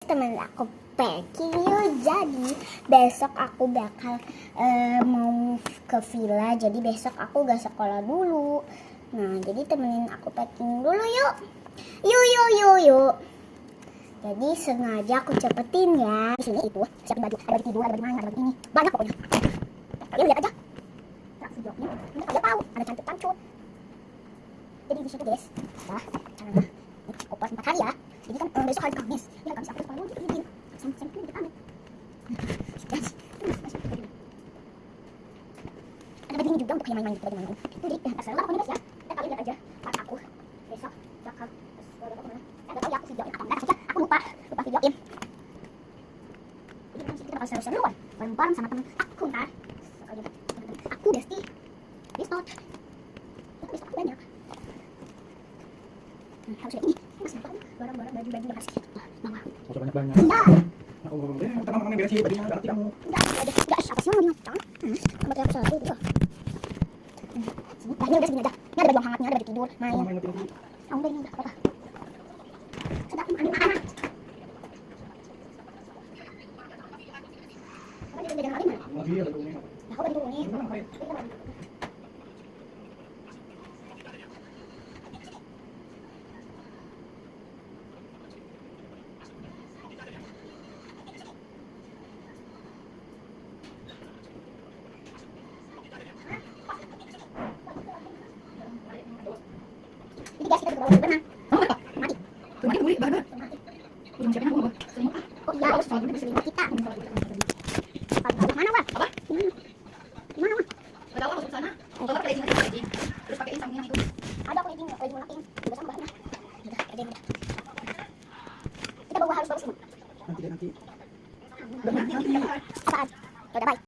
temen aku packing yuk. Jadi besok aku bakal mau ke villa. Jadi besok aku gak sekolah dulu. Nah jadi temenin aku packing dulu yuk. Yuk. Jadi sengaja aku cepetin ya. Di sini itu siapin baju, ada baju tidur, ada baju main, ada baju ini, banyak pokoknya. Kalian lihat aja. Nah, videonya, ini kalian tahu ada cancut-cancut. Jadi di situ guys, nah caranya kopas 4 hari ya. Jadi kan besok hari Kamis, ya Kamis aku sekolah wajib bikin sampai di kamar. Ada baju ini juga untuk main-main gitu, baju main-main. Itu di terserah pokoknya guys ya. Kalian lihat aja part aku besok bakal nggak tahu ya aku videoin apa enggak saja. Aku lupa videoin. Jadi kita bakal seru-seru kan bareng-bareng sama temen aku ntar. Aku Besti besok aku banyak. Harus kayak ini mas barang-barang baju bekas bawa usah banyak-banyak. Iya. Aku tenang beres sih bajunya berarti kamu. Enggak apa sih mau macam sama kayak satu itu. Ini udah segini aja. Ini ada baju hangatnya, ada baju tidur, main. Kamu udah ini udah apa? Sedap ini anak. Apa dia udah ngalim? Lagi ada tuh nih. Nah, aku udah ini. Jadi guys kita bawa benang. Mati. Mati beli barbar. Udah siapin aku. Oh iya, harus soal berselingkuh kita. Mana, Wak? Apa? Mana, Wak? Ada apa masuk sana? Kalau pakai ini aja. Terus pakai ini sampingnya itu. Ada aku lagi mau juga sama bahannya. Udah, aja udah. Kita bawa harus bawa sini. Nanti. Apaan? Udah, bye.